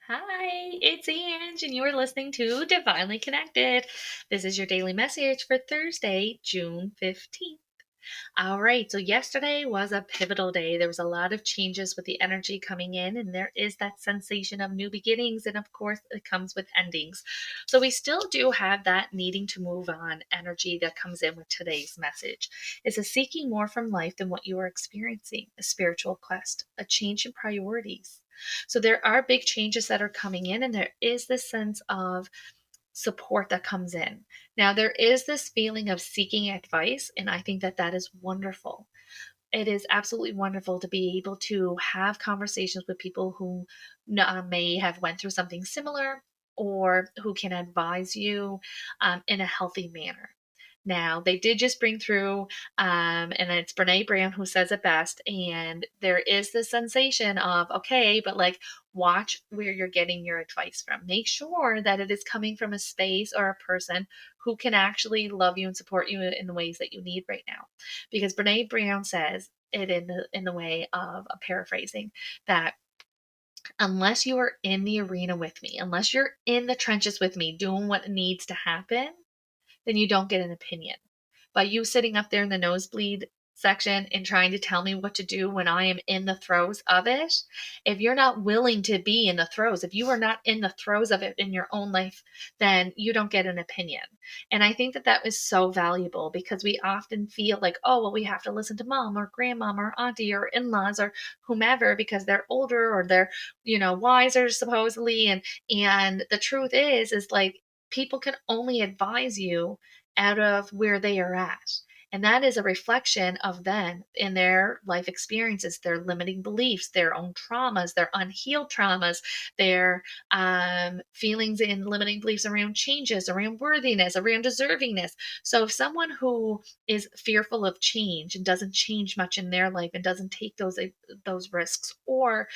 Hi, it's Ange, and you are listening to Divinely Connected. This is your daily message for Thursday, June 15th. All right, so yesterday was a pivotal day. There was a lot of changes with the energy coming in, and there is that sensation of new beginnings, and of course, it comes with endings. So we still do have that needing to move on energy that comes in with today's message. It's a seeking more from life than what you are experiencing, a spiritual quest, a change in priorities. So there are big changes that are coming in, and there is this sense of support that comes in. Now, there is this feeling of seeking advice, and I think that that is wonderful. It is absolutely wonderful to be able to have conversations with people who may have went through something similar or who can advise you in a healthy manner. Now, they did just bring through, and it's Brene Brown who says it best. And there is this sensation of, okay, but like, watch where you're getting your advice from. Make sure that it is coming from a space or a person who can actually love you and support you in the ways that you need right now. Because Brene Brown says it in the way of a paraphrasing that unless you are in the arena with me, unless you're in the trenches with me doing what needs to happen, then you don't get an opinion. By you sitting up there in the nosebleed section and trying to tell me what to do when I am in the throes of it, if you're not willing to be in the throes, if you are not in the throes of it in your own life, then you don't get an opinion. And I think that that is so valuable because we often feel like, oh, well, we have to listen to mom or grandmom or auntie or in laws or whomever because they're older or they're, wiser supposedly. And the truth is like, people can only advise you out of where they are at. And that is a reflection of them in their life experiences, their limiting beliefs, their own traumas, their unhealed traumas, their feelings and limiting beliefs around changes, around worthiness, around deservingness. So if someone who is fearful of change and doesn't change much in their life and doesn't take those risks or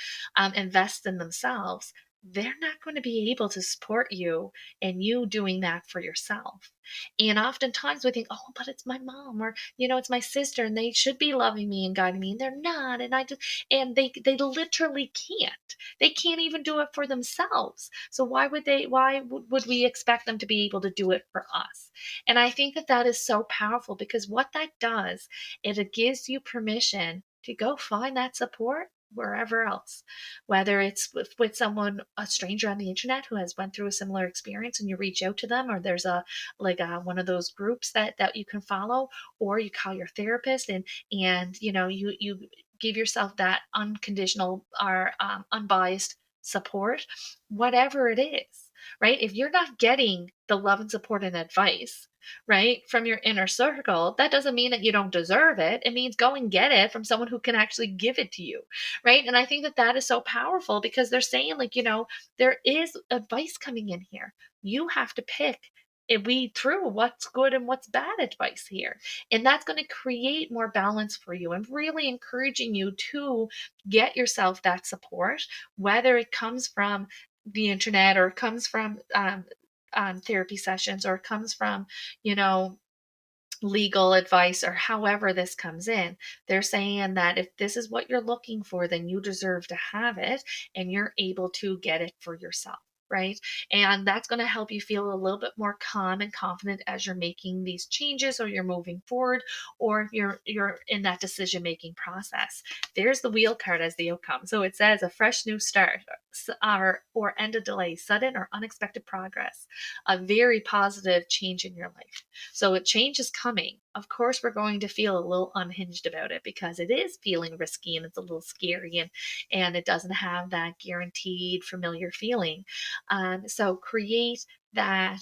invest in themselves, they're not going to be able to support you and you doing that for yourself. And oftentimes we think, oh, but it's my mom or, it's my sister and they should be loving me and guiding me. And they're not. And they literally can't. They can't even do it for themselves. So why would we expect them to be able to do it for us? And I think that that is so powerful because what that does is it gives you permission to go find that support wherever else, whether it's with someone, a stranger on the internet who has went through a similar experience and you reach out to them, or there's one of those groups that you can follow, or you call your therapist and you give yourself that unconditional or unbiased support, whatever it is, right? If you're not getting the love and support and advice, right, from your inner circle, that doesn't mean that you don't deserve it. It means go and get it from someone who can actually give it to you, right? And I think that that is so powerful because they're saying, like, there is advice coming in here. You have to pick and weed through what's good and what's bad advice here. And that's going to create more balance for you and really encouraging you to get yourself that support, whether it comes from the internet or it comes from therapy sessions or it comes from, you know, legal advice or however this comes in. They're saying that if this is what you're looking for, then you deserve to have it and you're able to get it for yourself. Right. And that's going to help you feel a little bit more calm and confident as you're making these changes or you're moving forward or you're in that decision making process. There's the wheel card as the outcome. So it says a fresh new start or end a delay, sudden or unexpected progress, a very positive change in your life. So a change is coming. Of course, we're going to feel a little unhinged about it because it is feeling risky and it's a little scary and it doesn't have that guaranteed familiar feeling. So create that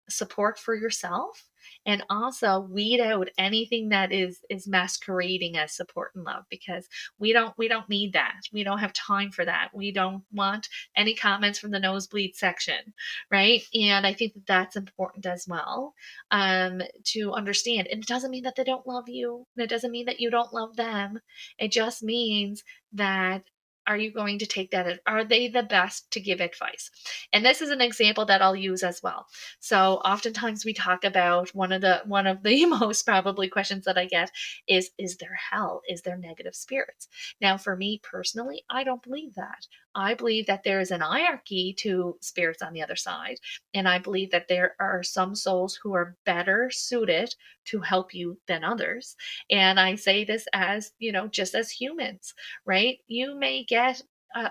support for yourself and also weed out anything that is masquerading as support and love because we don't need that. We don't have time for that. We don't want any comments from the nosebleed section, right? And I think that that's important as well, to understand. And it doesn't mean that they don't love you. And it doesn't mean that you don't love them. It just means that are you going to take that? Are they the best to give advice? And this is an example that I'll use as well. So oftentimes we talk about one of the most probably questions that I get is there hell? Is there negative spirits? Now, for me personally, I don't believe that. I believe that there is an hierarchy to spirits on the other side. And I believe that there are some souls who are better suited to help you than others. And I say this as, just as humans, right? You may get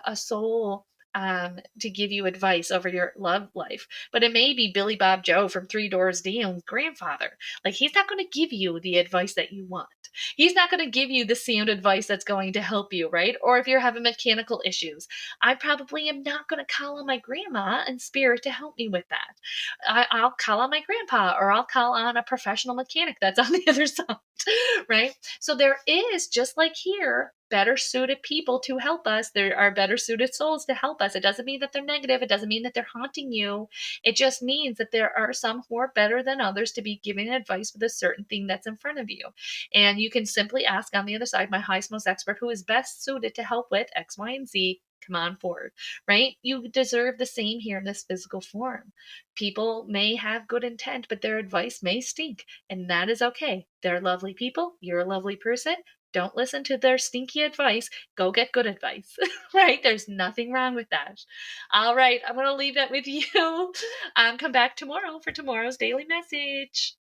a soul to give you advice over your love life, but it may be Billy Bob Joe from Three Doors Down's grandfather. Like, he's not going to give you the advice that you want. He's not going to give you the sound advice that's going to help you, right? Or if you're having mechanical issues, I probably am not going to call on my grandma and spirit to help me with that. I'll call on my grandpa, or I'll call on a professional mechanic that's on the other side, right? So there is, just like here, better suited people to help us. There are better suited souls to help us. It doesn't mean that they're negative. It doesn't mean that they're haunting you. It just means that there are some who are better than others to be giving advice with a certain thing that's in front of you. And you can simply ask on the other side, my highest, most expert, who is best suited to help with X, Y, and Z. Come on forward, right? You deserve the same here in this physical form. People may have good intent, but their advice may stink, and that is okay. They're lovely people. You're a lovely person. Don't listen to their stinky advice. Go get good advice, right? There's nothing wrong with that. All right, I'm going to leave that with you. Come back tomorrow for tomorrow's daily message.